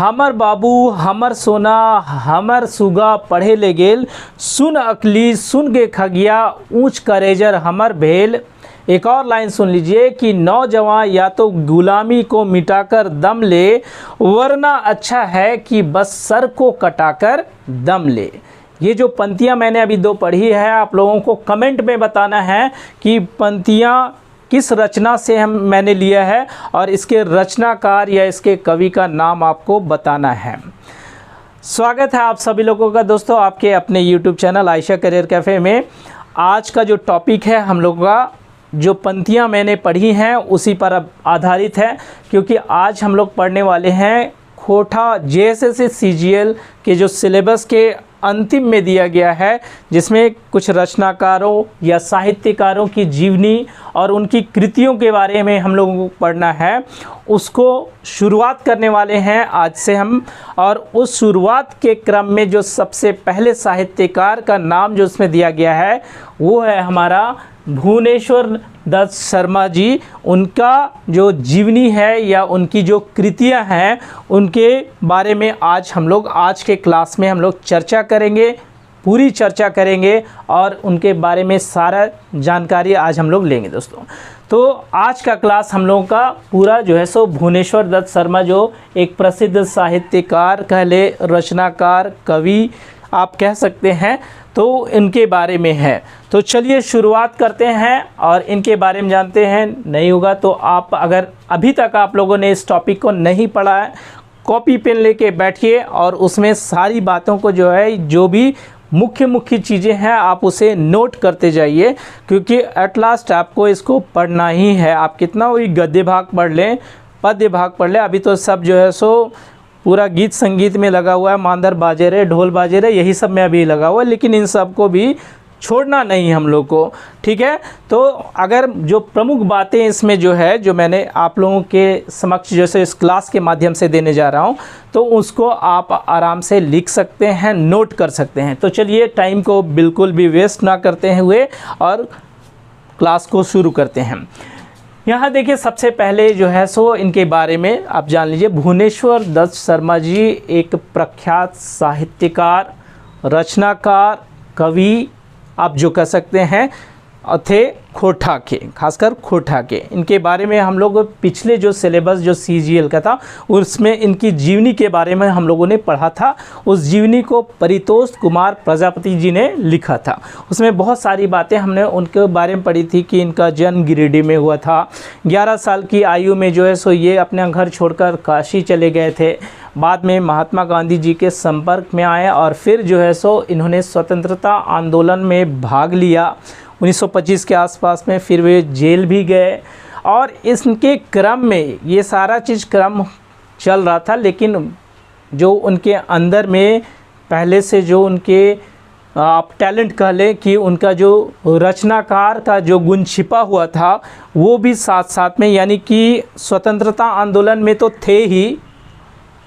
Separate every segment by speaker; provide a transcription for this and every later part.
Speaker 1: हमर बाबू हमर सोना हमर सुगा पढ़े ले गेल, सुन अकली सुन के खगिया ऊंच करेजर हमर भेल। एक और लाइन सुन लीजिए कि नौजवान या तो गुलामी को मिटाकर दम ले, वरना अच्छा है कि बस सर को कटाकर दम ले। ये जो पंक्तियाँ मैंने अभी दो पढ़ी है, आप लोगों को कमेंट में बताना है कि पंक्तियाँ किस रचना से मैंने लिया है और इसके रचनाकार या इसके कवि का नाम आपको बताना है। स्वागत है आप सभी लोगों का दोस्तों आपके अपने YouTube channel Ayesha career cafe में। आज का जो टॉपिक है हम लोगों का, जो पंक्तियाँ मैंने पढ़ी हैं उसी पर अब आधारित है, क्योंकि आज हम लोग पढ़ने वाले हैं खोटा JSS CGL के जो सिलेबस के अंतिम में दिया गया है, जिसमें कुछ रचनाकारों या साहित्यकारों की जीवनी और उनकी कृतियों के बारे में हम लोगों को पढ़ना है। उसको शुरुआत करने वाले हैं आज से हम, और उस शुरुआत के क्रम में जो सबसे पहले साहित्यकार का नाम जो उसमें दिया गया है वो है हमारा भुवनेश्वर दत्त शर्मा जी। उनका जो जीवनी है या उनकी जो कृतियां हैं उनके बारे में आज हम लोग आज के क्लास में हम लोग चर्चा करेंगे, पूरी चर्चा करेंगे और उनके बारे में सारा जानकारी आज हम लोग लेंगे दोस्तों। तो आज का क्लास हम लोगों का पूरा जो है सो भुवनेश्वर दत्त शर्मा जो एक प्रसिद्ध साहित्यकार कहले, रचनाकार, कवि आप कह सकते हैं, तो इनके बारे में है। तो चलिए शुरुआत करते हैं और इनके बारे में जानते हैं। नहीं होगा तो आप अगर अभी तक आप लोगों ने इस टॉपिक को नहीं पढ़ा है, कॉपी पेन लेके बैठिए और उसमें सारी बातों को जो है, जो भी मुख्य चीज़ें हैं आप उसे नोट करते जाइए, क्योंकि एट लास्ट आपको इसको पढ़ना ही है। आप कितना वही गद्य भाग पढ़ लें, पद्य भाग पढ़ लें, अभी तो सब जो है सो पूरा गीत संगीत में लगा हुआ है, मांदर बाजे रहे, ढोल बाजे रहे, यही सब में अभी लगा हुआ है, लेकिन इन सब को भी छोड़ना नहीं हम लोग को, ठीक है। तो अगर जो प्रमुख बातें इसमें जो है, जो मैंने आप लोगों के समक्ष जैसे इस क्लास के माध्यम से देने जा रहा हूँ, तो उसको आप आराम से लिख सकते हैं, नोट कर सकते हैं। तो चलिए टाइम को बिल्कुल भी वेस्ट ना करते हुए और क्लास को शुरू करते हैं। यहाँ देखिए सबसे पहले जो है सो इनके बारे में आप जान लीजिए। भुवनेश्वर दत्त शर्मा जी एक प्रख्यात साहित्यकार, रचनाकार, कवि आप जो कह सकते हैं थे खोटा के, खासकर खोटा के। इनके बारे में हम लोग पिछले जो सिलेबस जो CGL का था उसमें इनकी जीवनी के बारे में हम लोगों ने पढ़ा था। उस जीवनी को परितोष कुमार प्रजापति जी ने लिखा था। उसमें बहुत सारी बातें हमने उनके बारे में पढ़ी थी कि इनका जन्म गिरिडीह में हुआ था। 11 साल की आयु में जो है सो ये अपने घर छोड़कर काशी चले गए थे। बाद में महात्मा गांधी जी के संपर्क में आए और फिर जो है सो इन्होंने स्वतंत्रता आंदोलन में भाग लिया 1925 के आसपास में। फिर वे जेल भी गए और इसके क्रम में ये सारा चीज़ क्रम चल रहा था, लेकिन जो उनके अंदर में पहले से जो उनके आप टैलेंट कह लें कि उनका जो रचनाकार का जो गुण छिपा हुआ था वो भी साथ साथ में, यानी कि स्वतंत्रता आंदोलन में तो थे ही,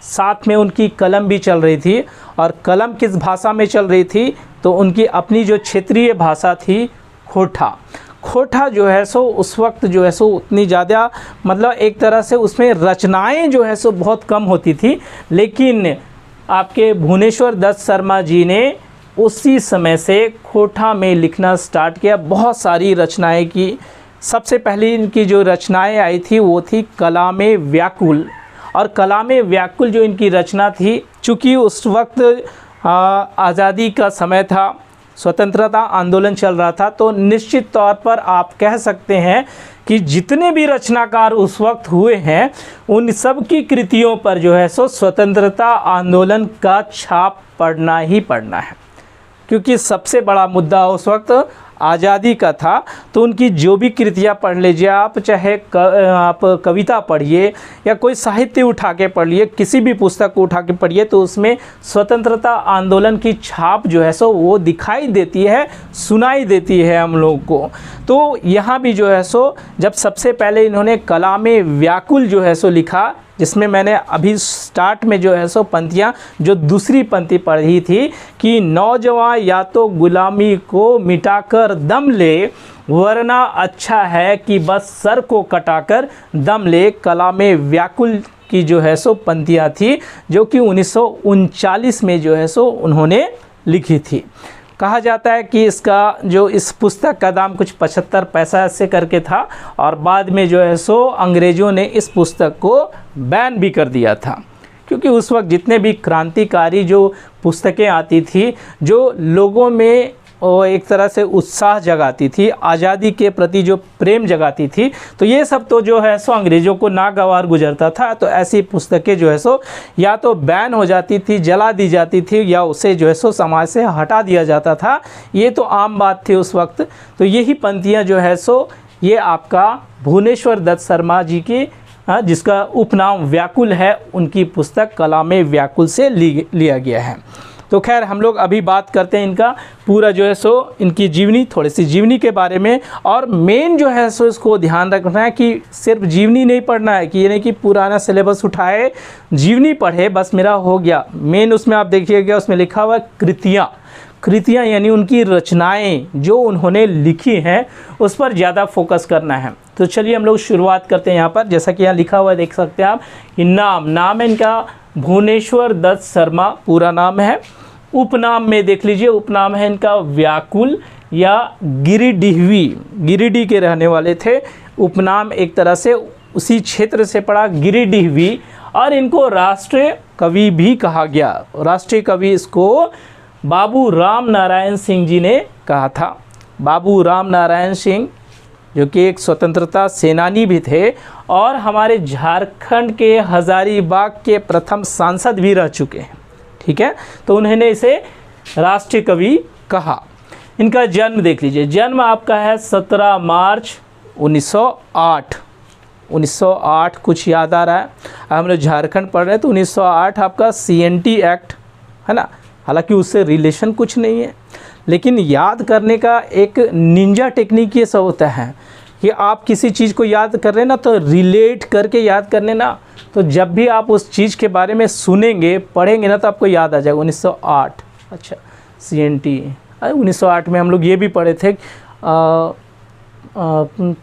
Speaker 1: साथ में उनकी कलम भी चल रही थी। और कलम किस भाषा में चल रही थी, तो उनकी अपनी जो क्षेत्रीय भाषा थी खोटा जो है सो उस वक्त जो है सो उतनी ज़्यादा, मतलब एक तरह से उसमें रचनाएं जो है सो बहुत कम होती थी, लेकिन आपके भुवनेश्वर दत्त शर्मा जी ने उसी समय से खोटा में लिखना स्टार्ट किया, बहुत सारी रचनाएं की। सबसे पहली इनकी जो रचनाएं आई थी वो थी कलामे व्याकुल। और कलामे व्याकुल जो इनकी रचना थी, चूँकि उस वक्त आज़ादी का समय था, स्वतंत्रता आंदोलन चल रहा था, तो निश्चित तौर पर आप कह सकते हैं कि जितने भी रचनाकार उस वक्त हुए हैं उन सब की कृतियों पर जो है सो स्वतंत्रता आंदोलन का छाप पड़ना ही पड़ना है, क्योंकि सबसे बड़ा मुद्दा उस वक्त आज़ादी का था। तो उनकी जो भी कृतियाँ पढ़ लीजिए आप, चाहे आप कविता पढ़िए या कोई साहित्य उठा के पढ़िए, किसी भी पुस्तक को उठा के पढ़िए, तो उसमें स्वतंत्रता आंदोलन की छाप जो है सो वो दिखाई देती है, सुनाई देती है हम लोगों को। तो यहाँ भी जो है सो जब सबसे पहले इन्होंने कलामे व्याकुल जो है सो लिखा, जिसमें मैंने अभी स्टार्ट में जो है सो पंक्तियाँ जो दूसरी पंक्ति पढ़ी थी कि नौजवान या तो गुलामी को मिटाकर दम ले, वरना अच्छा है कि बस सर को कटाकर दम ले। कलामे व्याकुल की जो है सो पंक्तियाँ थी, जो कि 1939 में जो है सो उन्होंने लिखी थी। कहा जाता है कि इस पुस्तक का दाम कुछ 75 पैसा ऐसे करके था, और बाद में जो है सो अंग्रेज़ों ने इस पुस्तक को बैन भी कर दिया था, क्योंकि उस वक्त जितने भी क्रांतिकारी जो पुस्तकें आती थी, जो लोगों में एक तरह से उत्साह जगाती थी, आज़ादी के प्रति जो प्रेम जगाती थी, तो ये सब तो जो है सो अंग्रेज़ों को नागवार गुजरता था। तो ऐसी पुस्तकें जो है सो या तो बैन हो जाती थी, जला दी जाती थी, या उसे जो है सो समाज से हटा दिया जाता था। ये तो आम बात थी उस वक्त। तो यही पंक्तियाँ जो है सो ये आपका भुवनेश्वर दत्त शर्मा जी की, जिसका उपनाम व्याकुल है, उनकी पुस्तक कलामे व्याकुल से लिया गया है। तो खैर हम लोग अभी बात करते हैं इनका पूरा जो है सो इनकी जीवनी, थोड़ी सी जीवनी के बारे में। और मेन जो है सो इसको ध्यान रखना है कि सिर्फ जीवनी नहीं पढ़ना है, कि ये नहीं कि पुराना सिलेबस उठाए जीवनी पढ़े बस मेरा हो गया। मेन उसमें आप देखिएगा, उसमें लिखा हुआ कृतियाँ यानी उनकी रचनाएँ जो उन्होंने लिखी हैं, उस पर ज़्यादा फोकस करना है। तो चलिए हम लोग शुरुआत करते हैं यहाँ पर। जैसा कि यहाँ लिखा हुआ है, देख सकते हैं आप कि नाम है इनका भुवनेश्वर दत्त शर्मा, पूरा नाम है। उपनाम में देख लीजिए, उपनाम है इनका व्याकुल या गिरिडीह के रहने वाले थे। उपनाम एक तरह से उसी क्षेत्र से पड़ा, गिरिडीहवी। और इनको राष्ट्रीय कवि भी कहा गया। राष्ट्रीय कवि इसको बाबू राम नारायण सिंह जी ने कहा था। बाबू राम नारायण सिंह जो कि एक स्वतंत्रता सेनानी भी थे, और हमारे झारखंड के हजारीबाग के प्रथम सांसद भी रह चुके हैं। ठीक है, तो उन्होंने इसे राष्ट्रीय कवि कहा। इनका जन्म देख लीजिए, जन्म आपका है 17 मार्च 1908। 1908 कुछ याद आ रहा है? हम लोग झारखंड पढ़ रहे हैं तो 1908 आपका CNT एक्ट है ना। हालांकि उससे रिलेशन कुछ नहीं है, लेकिन याद करने का एक निंजा टेक्निक ये सब होता है कि आप किसी चीज़ को याद कर रहे हैं ना, तो रिलेट करके याद करने ना, तो जब भी आप उस चीज़ के बारे में सुनेंगे पढ़ेंगे ना, तो आपको याद आ जाएगा 1908। अच्छा, CNT 1908 में हम लोग ये भी पढ़े थे, तो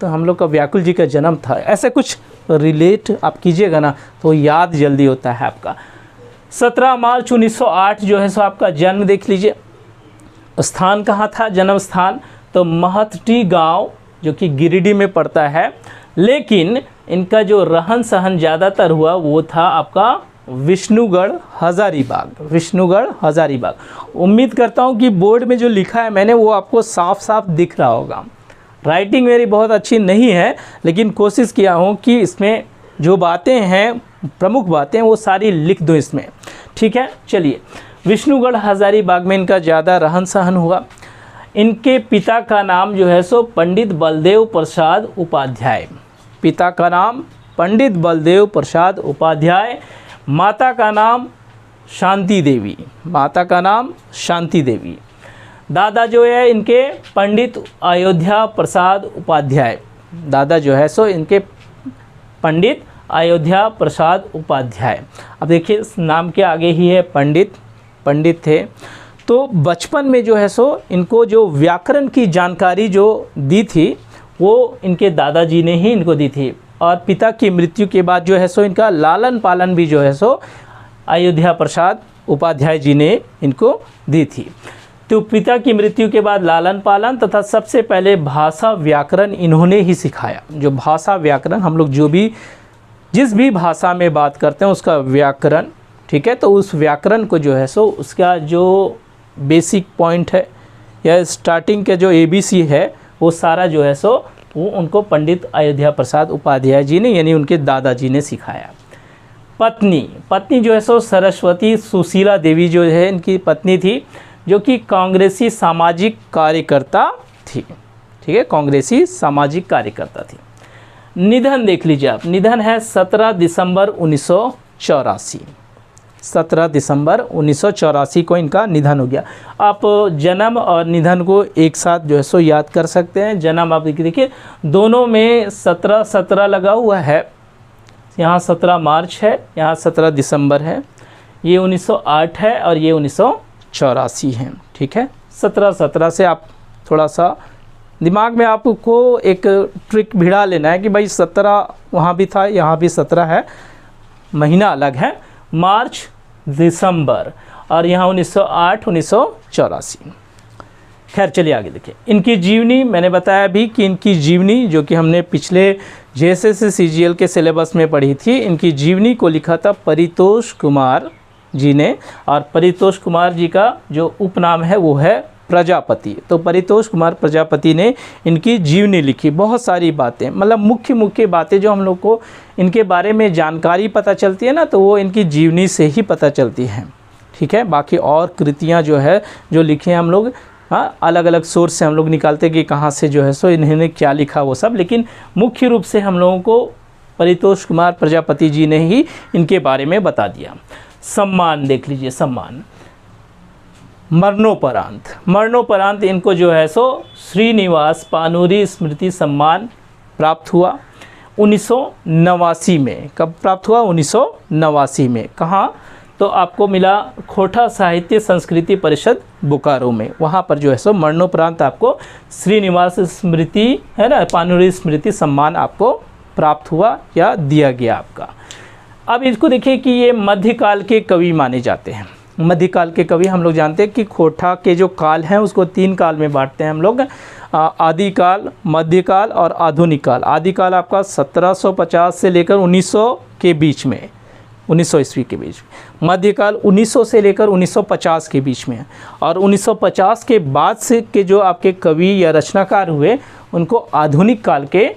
Speaker 1: हम लोग का व्याकुल जी का जन्म था। ऐसे कुछ रिलेट आप कीजिएगा ना, तो याद जल्दी होता है आपका। 17 मार्च 1908 जो है सो आपका जन्म देख लीजिए। स्थान कहाँ था, जन्म स्थान? तो महतटी गांव जो कि गिरिडीह में पड़ता है, लेकिन इनका जो रहन सहन ज़्यादातर हुआ वो था आपका विष्णुगढ़ हजारीबाग। उम्मीद करता हूँ कि बोर्ड में जो लिखा है मैंने वो आपको साफ साफ दिख रहा होगा। राइटिंग मेरी बहुत अच्छी नहीं है, लेकिन कोशिश किया हूँ कि इसमें जो बातें हैं, प्रमुख बातें, वो सारी लिख दूँ इसमें। ठीक है, चलिए। विष्णुगढ़ हजारीबाग में इनका ज़्यादा रहन सहन हुआ। इनके पिता का नाम जो है सो पंडित बलदेव प्रसाद उपाध्याय। पिता का नाम पंडित बलदेव प्रसाद उपाध्याय। माता का नाम शांति देवी। दादा जो है इनके पंडित अयोध्या प्रसाद उपाध्याय। दादा जो है सो इनके पंडित अयोध्या प्रसाद उपाध्याय। अब देखिए इस नाम के आगे ही है पंडित थे। तो बचपन में जो है सो इनको जो व्याकरण की जानकारी जो दी थी वो इनके दादाजी ने ही इनको दी थी, और पिता की मृत्यु के बाद जो है सो इनका लालन पालन भी जो है सो अयोध्या प्रसाद उपाध्याय जी ने इनको दी थी। तो पिता की मृत्यु के बाद लालन पालन तथा सबसे पहले भाषा व्याकरण इन्होंने ही सिखाया। जो भाषा व्याकरण, हम लोग जिस भी भाषा में बात करते हैं उसका व्याकरण, ठीक है, तो उस व्याकरण को जो है सो उसका जो बेसिक पॉइंट है या स्टार्टिंग के जो ABC है, वो सारा जो है सो वो उनको पंडित अयोध्या प्रसाद उपाध्याय जी ने यानी उनके दादाजी ने सिखाया। पत्नी जो है सो सरस्वती सुशीला देवी जो है इनकी पत्नी थी, जो कि कांग्रेसी सामाजिक कार्यकर्ता थी। ठीक है, कांग्रेसी सामाजिक कार्यकर्ता थी। निधन देख लीजिए आप, निधन है 17 दिसंबर 1984। 17 दिसंबर 1984 को इनका निधन हो गया। आप जन्म और निधन को एक साथ जो है सो याद कर सकते हैं। जन्म आप देखिए दोनों में 17 लगा हुआ है, यहाँ 17 मार्च है, यहाँ 17 दिसंबर है। ये 1908 है और ये 1984 है। ठीक है, 17 से आप थोड़ा सा दिमाग में आपको एक ट्रिक भिड़ा लेना है कि भाई 17 वहाँ भी था, यहाँ भी 17 है, महीना अलग है, मार्च दिसंबर, और यहाँ 1908 1984। खैर चलिए आगे देखिए। इनकी जीवनी मैंने बताया अभी कि इनकी जीवनी जो कि हमने पिछले जेएसएससी सीजीएल के सिलेबस में पढ़ी थी, इनकी जीवनी को लिखा था परितोष कुमार जी ने, और परितोष कुमार जी का जो उपनाम है वो है प्रजापति। तो परितोष कुमार प्रजापति ने इनकी जीवनी लिखी। बहुत सारी बातें, मतलब मुख्य मुख्य बातें जो हम लोग को इनके बारे में जानकारी पता चलती है ना, तो वो इनकी जीवनी से ही पता चलती है। ठीक है, बाकी और कृतियाँ जो है जो लिखे हैं हम लोग, हाँ, अलग अलग सोर्स से हम लोग निकालते कि कहाँ से जो है सो इन्होंने क्या लिखा वो सब, लेकिन मुख्य रूप से हम लोगों को परितोष कुमार प्रजापति जी ने ही इनके बारे में बता दिया। सम्मान देख लीजिए, सम्मान मरणोपरांत इनको जो है सो श्रीनिवास पानूरी स्मृति सम्मान प्राप्त हुआ 1989 में। कब प्राप्त हुआ? 1989 में। कहाँ? तो आपको मिला खोटा साहित्य संस्कृति परिषद बोकारो में, वहाँ पर जो है सो मरणोपरांत आपको श्रीनिवास स्मृति है ना, पानूरी स्मृति सम्मान आपको प्राप्त हुआ या दिया गया आपका। अब इसको देखिए कि ये मध्यकाल के कवि माने जाते हैं। मध्यकाल के कवि हम लोग जानते हैं कि खोटा के जो काल हैं उसको 3 काल में बांटते हैं हम लोग, आदिकाल, मध्यकाल और आधुनिक काल। आदिकाल आपका 1750 से लेकर 1900 के बीच में, 1900 ईस्वी के बीच में। मध्यकाल 1900 से लेकर 1950 के बीच में है, और 1950 के बाद से के जो आपके कवि या रचनाकार हुए उनको आधुनिक काल के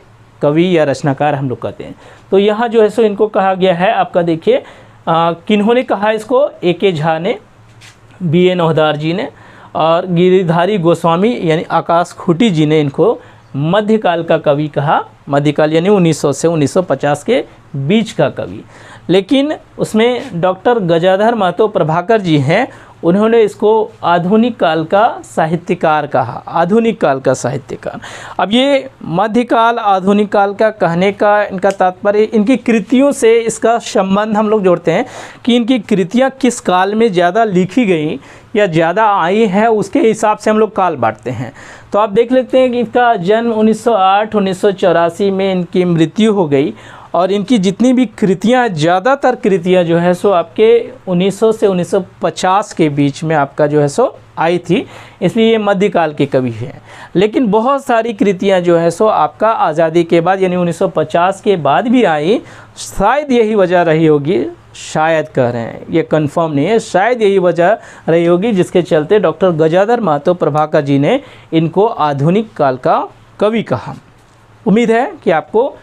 Speaker 1: कवि या रचनाकार हम लोग कहते हैं। तो यहाँ जो है सो इनको कहा गया है आपका, देखिए किन्होंने कहा इसको, ए.के. झा ने, बी.ए. नौहदार जी ने और गिरिधारी गोस्वामी यानी आकाश खूटी जी ने इनको मध्यकाल का कवि कहा। मध्यकाल यानी 1900 से 1950 के बीच का कवि। लेकिन उसमें डॉक्टर गजाधर महतो प्रभाकर जी हैं, उन्होंने इसको आधुनिक काल का साहित्यकार कहा, आधुनिक काल का साहित्यकार। अब ये मध्यकाल आधुनिक काल का कहने का इनका तात्पर्य, इनकी कृतियों से इसका संबंध हम लोग जोड़ते हैं कि इनकी कृतियाँ किस काल में ज़्यादा लिखी गई या ज़्यादा आई है, उसके हिसाब से हम लोग काल बांटते हैं। तो आप देख लेते हैं कि इनका जन्म 1908 1984 में इनकी मृत्यु हो गई, और इनकी जितनी भी कृतियाँ, ज़्यादातर कृतियाँ जो है सो आपके 1900 से 1950 के बीच में आपका जो है सो आई थी, इसलिए ये मध्यकाल के कवि हैं। लेकिन बहुत सारी कृतियाँ जो है सो आपका आज़ादी के बाद यानी 1950 के बाद भी आई। शायद यही वजह रही होगी, शायद कह रहे हैं, ये कंफर्म नहीं है, शायद यही वजह रही होगी जिसके चलते डॉक्टर गजाधर महतो प्रभाकर जी ने इनको आधुनिक काल का कवि कहा। उम्मीद है कि आपको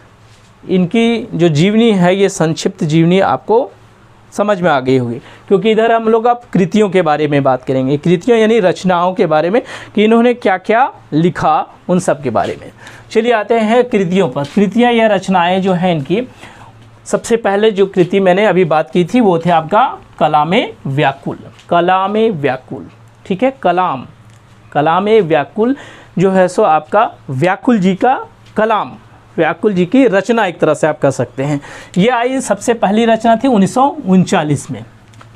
Speaker 1: इनकी जो जीवनी है, ये संक्षिप्त जीवनी आपको समझ में आ गई होगी, क्योंकि इधर हम लोग अब कृतियों के बारे में बात करेंगे। कृतियों यानी रचनाओं के बारे में कि इन्होंने क्या क्या लिखा, उन सब के बारे में। चलिए आते हैं कृतियों पर। कृतियाँ या रचनाएं जो हैं इनकी, सबसे पहले जो कृति मैंने अभी बात की थी वो थे आपका कलामे व्याकुल। कलामे व्याकुल, ठीक है, कलामे व्याकुल जो है सो आपका व्याकुल जी का कलाम, व्याकुल जी की रचना एक तरह से आप कह सकते हैं। ये आई, सबसे पहली रचना थी 1939 में,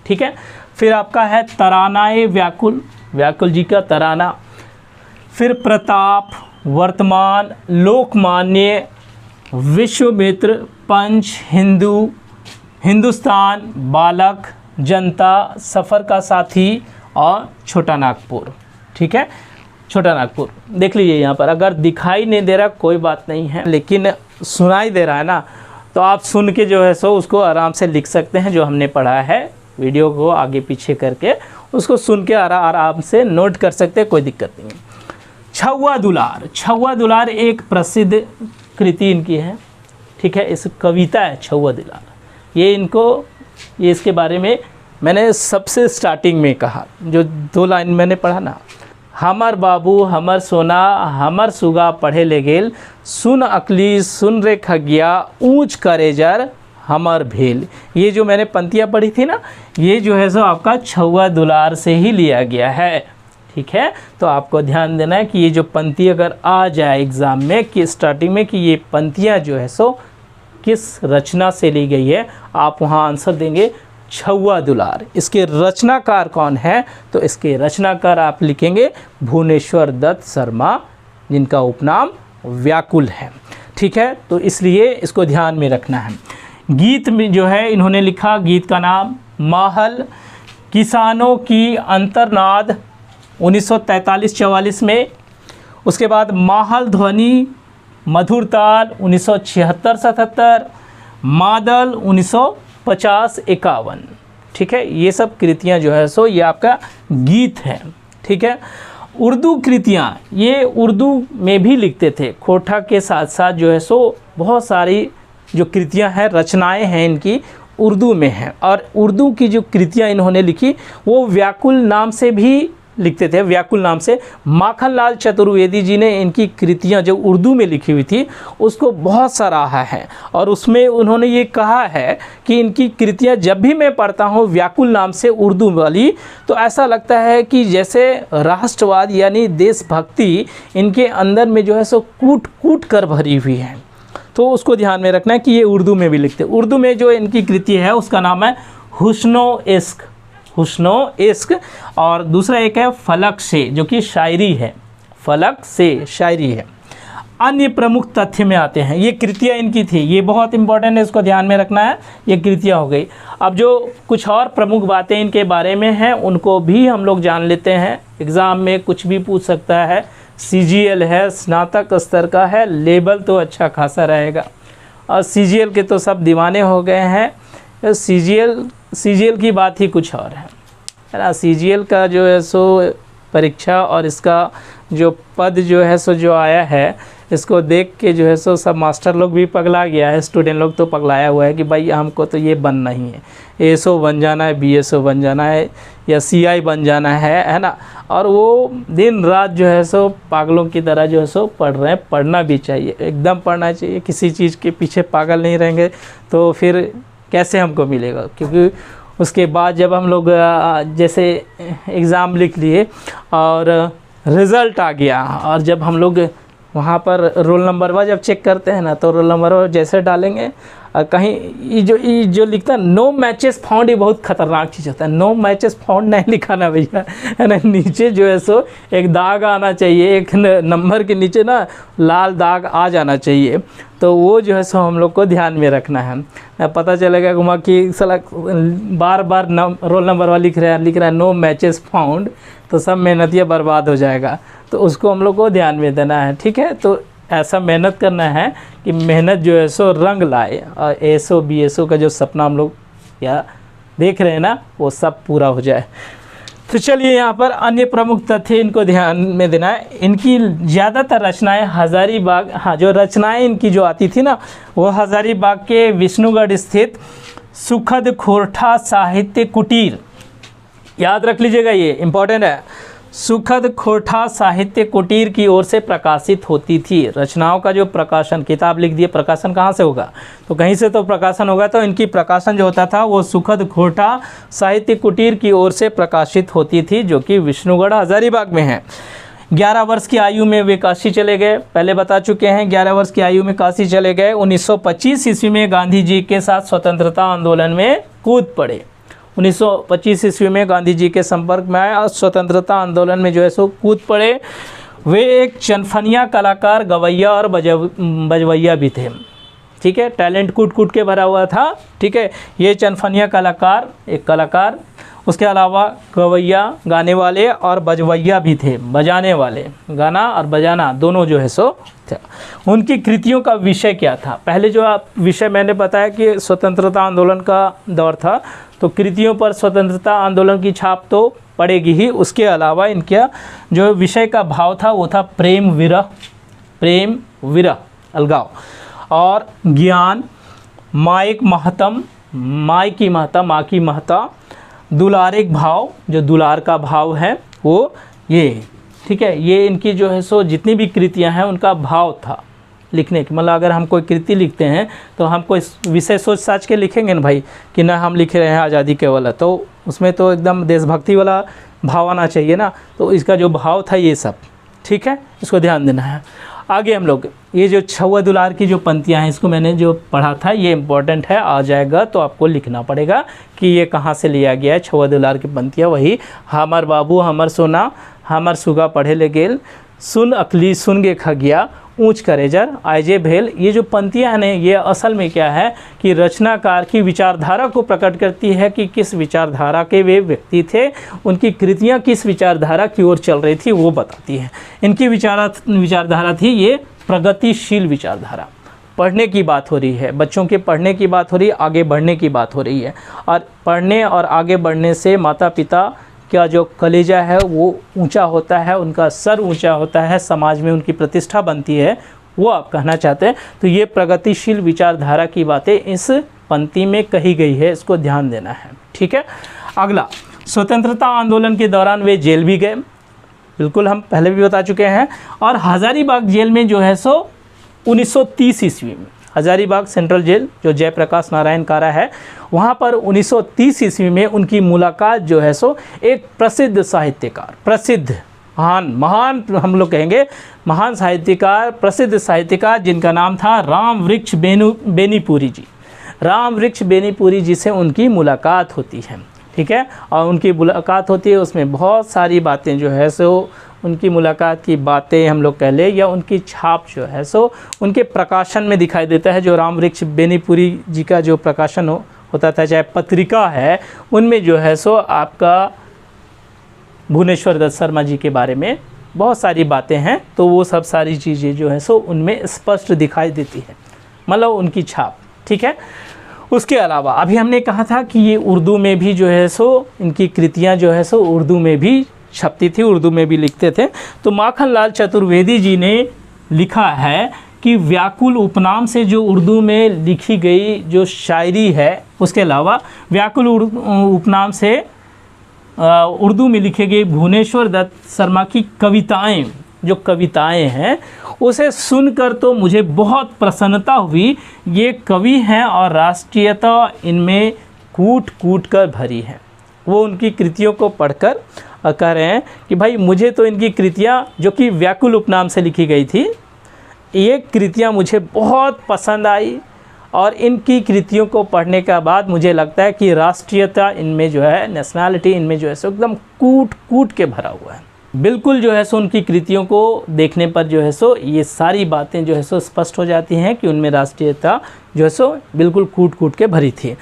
Speaker 1: ठीक है। फिर आपका है तरानाए व्याकुल, व्याकुल जी का तराना। फिर प्रताप, वर्तमान, लोकमान्य, विश्वामित्र, पंच, हिंदू, हिंदुस्तान, बालक, जनता, सफ़र का साथी और छोटा नागपुर, ठीक है। छोटा नागपुर देख लीजिए, यहाँ पर अगर दिखाई नहीं दे रहा कोई बात नहीं है, लेकिन सुनाई दे रहा है ना, तो आप सुन के जो है सो उसको आराम से लिख सकते हैं। जो हमने पढ़ा है वीडियो को आगे पीछे करके उसको सुन के आराम से नोट कर सकते हैं, कोई दिक्कत नहीं है। छौवा दुलार, छौवा दुलार एक प्रसिद्ध कृति इनकी है, ठीक है। इस कविता है छौवा दुलार। ये इसके बारे में मैंने सबसे स्टार्टिंग में कहा, जो 2 लाइन मैंने पढ़ा ना, हमर बाबू हमर सोना हमर सुगा पढ़े ले गेल, सुन अकली सुन रे खगिया ऊँच करेजर हमर भेल। ये जो मैंने पंक्तियाँ पढ़ी थी ना, ये जो है सो आपका छौवा दुलार से ही लिया गया है, ठीक है। तो आपको ध्यान देना है कि ये जो पंक्ति अगर आ जाए एग्ज़ाम में कि स्टार्टिंग में कि ये पंक्तियाँ जो है सो किस रचना से ली गई है, आप वहाँ आंसर देंगे छौवा दुलार। इसके रचनाकार कौन है? तो इसके रचनाकार आप लिखेंगे भुवनेश्वर दत्त शर्मा, जिनका उपनाम व्याकुल है, ठीक है। तो इसलिए इसको ध्यान में रखना है। गीत में जो है इन्होंने लिखा, गीत का नाम महल, किसानों की अंतर्नाद 1943-44 में। उसके बाद माहल ध्वनि मधुर ताल 1976-77, मादल 1950-51। ठीक है, ये सब कृतियाँ जो है सो ये आपका गीत है। ठीक है, उर्दू कृतियाँ ये उर्दू में भी लिखते थे। खोटा के साथ साथ जो है सो बहुत सारी जो कृतियाँ हैं, रचनाएं हैं इनकी उर्दू में हैं। और उर्दू की जो कृतियाँ इन्होंने लिखी वो व्याकुल नाम से भी लिखते थे, व्याकुल नाम से। माखनलाल चतुर्वेदी जी ने इनकी कृतियाँ जो उर्दू में लिखी हुई थी उसको बहुत सराहा है, और उसमें उन्होंने ये कहा है कि इनकी कृतियाँ जब भी मैं पढ़ता हूँ व्याकुल नाम से उर्दू वाली, तो ऐसा लगता है कि जैसे राष्ट्रवाद यानी देशभक्ति इनके अंदर में जो है सो कूट कूट कर भरी हुई है। तो उसको ध्यान में रखना है कि ये उर्दू में भी लिखते हैं। उर्दू में जो इनकी कृति है उसका नाम है हुस्नो इश्क, हुस्नो इश्क। और दूसरा एक है फलक से, जो कि शायरी है, फलक से शायरी है। अन्य प्रमुख तथ्य में आते हैं, ये कृतियाँ इनकी थी, ये बहुत इंपॉर्टेंट है, इसको ध्यान में रखना है, ये कृतियाँ हो गई। अब जो कुछ और प्रमुख बातें इनके बारे में हैं उनको भी हम लोग जान लेते हैं। एग्ज़ाम में कुछ भी पूछ सकता है। CGL है, स्नातक स्तर का है, लेवल तो अच्छा खासा रहेगा। और CGL के तो सब दीवाने हो गए हैं। CGL की बात ही कुछ और है ना। CGL का जो है सो परीक्षा और इसका जो पद जो है सो जो आया है, इसको देख के जो है सो सब मास्टर लोग भी पगला गया है, स्टूडेंट लोग तो पगलाया हुआ है कि भाई हमको तो ये बनना ही है, ASO बन जाना है, BSO बन जाना है, या CI बन जाना है ना। और वो दिन रात जो है सो पागलों की तरह जो है सो पढ़ रहे हैं। पढ़ना भी चाहिए, एकदम पढ़ना चाहिए। किसी चीज़ के पीछे पागल नहीं रहेंगे तो फिर कैसे हमको मिलेगा। क्योंकि उसके बाद जब हम लोग जैसे एग्ज़ाम लिख लिए और रिज़ल्ट आ गया, और जब हम लोग वहाँ पर रोल नंबर वाइज जब चेक करते हैं ना, तो रोल नंबर वाइज जैसे डालेंगे कहीं ये जो लिखता है नो मैचेस फाउंड, ये बहुत ख़तरनाक चीज़ होता है। नो मैचेस फाउंड नहीं लिखाना भैया, है ना। नीचे जो है सो एक दाग आना चाहिए, एक नंबर के नीचे ना लाल दाग आ जाना चाहिए। तो वो जो है सो हम लोग को ध्यान में रखना है। पता चलेगा घुमा कि साला बार बार रोल नंबर वाला लिख रहा है नो मैचेस फाउंड, तो सब मेहनतियाँ बर्बाद हो जाएगा। तो उसको हम लोग को ध्यान में देना है। ठीक है, तो ऐसा मेहनत करना है कि मेहनत जो है सो रंग लाए, और ASO BSO का जो सपना हम लोग या देख रहे हैं ना, वो सब पूरा हो जाए। तो चलिए यहाँ पर अन्य प्रमुख तथ्य इनको ध्यान में देना है। इनकी ज़्यादातर रचनाएं हज़ारीबाग, हाँ, जो रचनाएं इनकी जो आती थी ना, वो हज़ारीबाग के विष्णुगढ़ स्थित सुखद खोरठा साहित्य कुटीर, याद रख लीजिएगा, ये इम्पोर्टेंट है, सुखद खोरठा साहित्य कुटीर की ओर से प्रकाशित होती थी। रचनाओं का जो प्रकाशन, किताब लिख दिए, प्रकाशन कहाँ से होगा, तो कहीं से तो प्रकाशन होगा। तो इनकी प्रकाशन जो होता था वो सुखद खोरठा साहित्य कुटीर की ओर से प्रकाशित होती थी, जो कि विष्णुगढ़ हज़ारीबाग में है। 11 वर्ष की आयु में वे काशी चले गए, पहले बता चुके हैं। 11 वर्ष की आयु में काशी चले गए। 1925 ईस्वी में गांधी जी के साथ स्वतंत्रता आंदोलन में कूद पड़े। 1925 ईस्वी में गांधी जी के संपर्क में आए और स्वतंत्रता आंदोलन में जो है सो कूद पड़े। वे एक चनफनिया कलाकार, गवैया और बजवैया भी थे। ठीक है, टैलेंट कूट कूट के भरा हुआ था। ठीक है, ये चनफनिया कलाकार, एक कलाकार, उसके अलावा गवैया गाने वाले और बजवैया भी थे, बजाने वाले, गाना और बजाना दोनों जो है सो थे। उनकी कृतियों का विषय क्या था, पहले जो आप विषय मैंने बताया कि स्वतंत्रता आंदोलन का दौर था, तो कृतियों पर स्वतंत्रता आंदोलन की छाप तो पड़ेगी ही। उसके अलावा इनका जो विषय का भाव था वो था प्रेम विरह, अलगाव और ज्ञान, माइक महतम, माई की महता, माँ की महता, दुलारिक भाव, जो दुलार का भाव है वो ये। ठीक है, ये इनकी जो है सो जितनी भी कृतियां हैं उनका भाव था लिखने की। मतलब अगर हम कोई कृति लिखते हैं तो हम कोई विषय सोच साच के लिखेंगे ना भाई, कि ना हम लिख रहे हैं आज़ादी केवल, तो उसमें तो एकदम देशभक्ति वाला भाव आना चाहिए ना। तो इसका जो भाव था ये सब, ठीक है, इसको ध्यान देना है। आगे हम लोग ये जो छुआ दुलार की जो पंक्तियाँ हैं, इसको मैंने जो पढ़ा था, ये इम्पोर्टेंट है, आ जाएगा तो आपको लिखना पड़ेगा कि ये कहाँ से लिया गया है। छुआ दुलार की पंक्तियाँ वही, हमर बाबू हमर सोना, हमर सुगा पढ़े ले गेल, सुन अकली सुन गे खगिया, ऊंच करेजर आयजे भेल। ये जो पंक्तियां हैं ये असल में क्या है कि रचनाकार की विचारधारा को प्रकट करती है कि किस विचारधारा के वे व्यक्ति थे, उनकी कृतियां किस विचारधारा की ओर चल रही थी वो बताती है। इनकी विचारधारा थी ये प्रगतिशील विचारधारा। पढ़ने की बात हो रही है, बच्चों के पढ़ने की बात हो रही है, आगे बढ़ने की बात हो रही है। और पढ़ने और आगे बढ़ने से माता पिता का जो कलेजा है वो ऊंचा होता है, उनका सर ऊंचा होता है, समाज में उनकी प्रतिष्ठा बनती है, वो आप कहना चाहते हैं। तो ये प्रगतिशील विचारधारा की बातें इस पंक्ति में कही गई है, इसको ध्यान देना है। ठीक है, अगला, स्वतंत्रता आंदोलन के दौरान वे जेल भी गए, बिल्कुल हम पहले भी बता चुके हैं। और हज़ारीबाग जेल में जो है सो 1930 ईस्वी में, हज़ारीबाग सेंट्रल जेल जो जयप्रकाश नारायण कारा है, वहाँ पर 1930 ईस्वी में उनकी मुलाकात जो है सो एक प्रसिद्ध साहित्यकार, प्रसिद्ध महान हम लोग कहेंगे महान साहित्यकार, प्रसिद्ध साहित्यकार जिनका नाम था रामवृक्ष बेनीपुरी जी। रामवृक्ष बेनीपुरी जी से उनकी मुलाकात होती है। ठीक है, और उनकी मुलाकात होती है, उसमें बहुत सारी बातें जो है सो उनकी मुलाकात की बातें हम लोग कह लें या उनकी छाप जो है सो उनके प्रकाशन में दिखाई देता है। जो रामवृक्ष बेनीपुरी जी का जो प्रकाशन होता था, चाहे पत्रिका है, उनमें जो है सो आपका भुवनेश्वर दत्त शर्मा जी के बारे में बहुत सारी बातें हैं। तो वो सब सारी चीज़ें जो है सो उनमें स्पष्ट दिखाई देती है, मतलब उनकी छाप। ठीक है, उसके अलावा अभी हमने कहा था कि ये उर्दू में भी जो है सो इनकी कृतियाँ जो है सो उर्दू में भी छपती थी, उर्दू में भी लिखते थे। तो माखनलाल चतुर्वेदी जी ने लिखा है कि व्याकुल उपनाम से जो उर्दू में लिखी गई जो शायरी है, उसके अलावा व्याकुल उपनाम से उर्दू में लिखी गई भुवनेश्वर दत्त शर्मा की कविताएं, जो कविताएं हैं, उसे सुनकर तो मुझे बहुत प्रसन्नता हुई। ये कवि हैं और राष्ट्रीयता इनमें कूट कूट कर भरी है। वो उनकी कृतियों को पढ़कर कह रहे हैं कि भाई मुझे तो इनकी कृतियाँ जो कि व्याकुल उपनाम से लिखी गई थी, ये कृतियाँ मुझे बहुत पसंद आई और इनकी कृतियों को पढ़ने के बाद मुझे लगता है कि राष्ट्रीयता इनमें जो है, नेशनैलिटी इनमें जो है सो एकदम कूट कूट के भरा हुआ है। बिल्कुल जो है सो उनकी कृतियों को देखने पर जो है सो ये सारी बातें जो है सो स्पष्ट हो जाती हैं कि उनमें राष्ट्रीयता जो है सो बिल्कुल कूट कूट के भरी थी।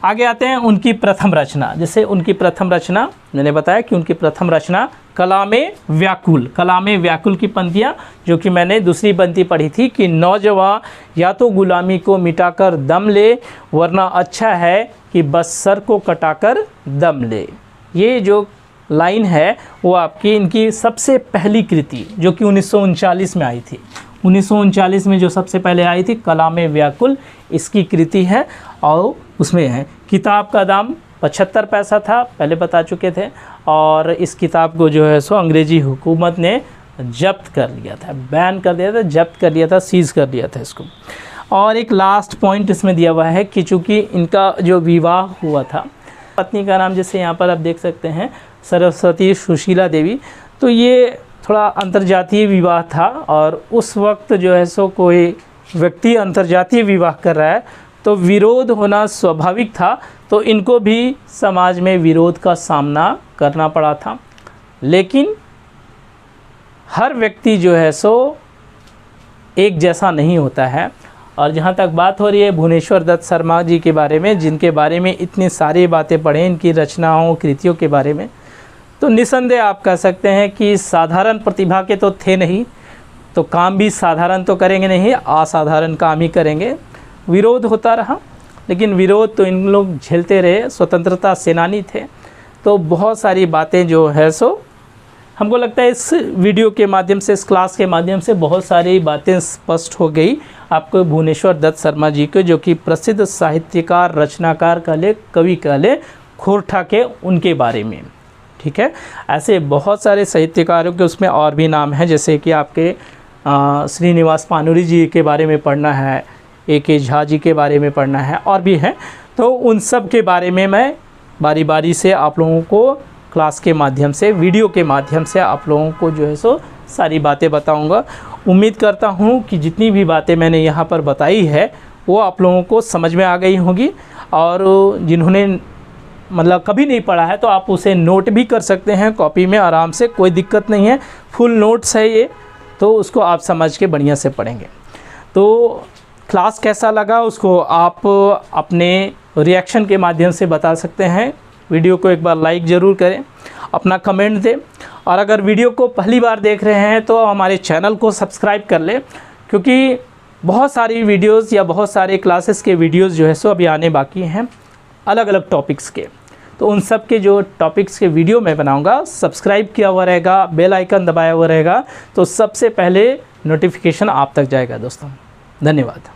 Speaker 1: आगे आते हैं उनकी प्रथम रचना। जैसे उनकी प्रथम रचना मैंने बताया कि उनकी प्रथम रचना कलामे व्याकुल, कलामे व्याकुल की पंक्तियाँ, जो कि मैंने दूसरी पंक्ति पढ़ी थी कि नौजवान या तो गुलामी को मिटाकर दम ले, वरना अच्छा है कि बस सर को कटाकर दम ले। ये जो लाइन है वो आपकी इनकी सबसे पहली कृति जो कि 1939 में आई थी। 1939 में जो सबसे पहले आई थी कलामे व्याकुल, इसकी कृति है। और उसमें है किताब का दाम 75 पैसा था, पहले बता चुके थे। और इस किताब को जो है सो अंग्रेज़ी हुकूमत ने जब्त कर लिया था, बैन कर दिया था, जब्त कर लिया था, सीज़ कर दिया था इसको। और एक लास्ट पॉइंट इसमें दिया हुआ है कि चूँकि इनका जो विवाह हुआ था, पत्नी का नाम जैसे यहाँ पर आप देख सकते हैं सरस्वती सुशीला देवी, तो ये थोड़ा अंतर्जातीय विवाह था। और उस वक्त जो है सो कोई व्यक्ति अंतर्जातीय विवाह कर रहा है तो विरोध होना स्वाभाविक था, तो इनको भी समाज में विरोध का सामना करना पड़ा था। लेकिन हर व्यक्ति जो है सो एक जैसा नहीं होता है। और जहाँ तक बात हो रही है भुवनेश्वर दत्त शर्मा जी के बारे में, जिनके बारे में इतनी सारी बातें पढ़ें, इनकी रचनाओं कृतियों के बारे में, तो निसंदेह आप कह सकते हैं कि साधारण प्रतिभा के तो थे नहीं, तो काम भी साधारण तो करेंगे नहीं, असाधारण काम ही करेंगे। विरोध होता रहा, लेकिन विरोध तो इन लोग झेलते रहे, स्वतंत्रता सेनानी थे। तो बहुत सारी बातें जो है सो हमको लगता है इस वीडियो के माध्यम से, इस क्लास के माध्यम से बहुत सारी बातें स्पष्ट हो गई आपको भुवनेश्वर दत्त शर्मा जी के, जो कि प्रसिद्ध साहित्यकार, रचनाकार कह ले, कवि कह ले, खोरठा के, उनके बारे में। ठीक है, ऐसे बहुत सारे साहित्यकारों के उसमें और भी नाम हैं, जैसे कि आपके श्रीनिवास पानुरी जी के बारे में पढ़ना है, A.K. झा जी के बारे में पढ़ना है, और भी हैं। तो उन सब के बारे में मैं बारी बारी से आप लोगों को क्लास के माध्यम से, वीडियो के माध्यम से आप लोगों को जो है सो सारी बातें बताऊंगा। उम्मीद करता हूं कि जितनी भी बातें मैंने यहाँ पर बताई है वो आप लोगों को समझ में आ गई होंगी। और जिन्होंने मतलब कभी नहीं पढ़ा है तो आप उसे नोट भी कर सकते हैं कॉपी में आराम से, कोई दिक्कत नहीं है। फुल नोट्स है ये, तो उसको आप समझ के बढ़िया से पढ़ेंगे। तो क्लास कैसा लगा उसको आप अपने रिएक्शन के माध्यम से बता सकते हैं। वीडियो को एक बार लाइक ज़रूर करें, अपना कमेंट दें, और अगर वीडियो को पहली बार देख रहे हैं तो हमारे चैनल को सब्सक्राइब कर लें, क्योंकि बहुत सारी वीडियोस या बहुत सारे क्लासेस के वीडियोस जो है सो अभी आने बाकी हैं अलग अलग टॉपिक्स के। तो उन सब के जो टॉपिक्स के वीडियो मैं बनाऊंगा, सब्सक्राइब किया हुआ रहेगा, बेल आइकन दबाया हुआ रहेगा, तो सबसे पहले नोटिफिकेशन आप तक जाएगा दोस्तों। धन्यवाद।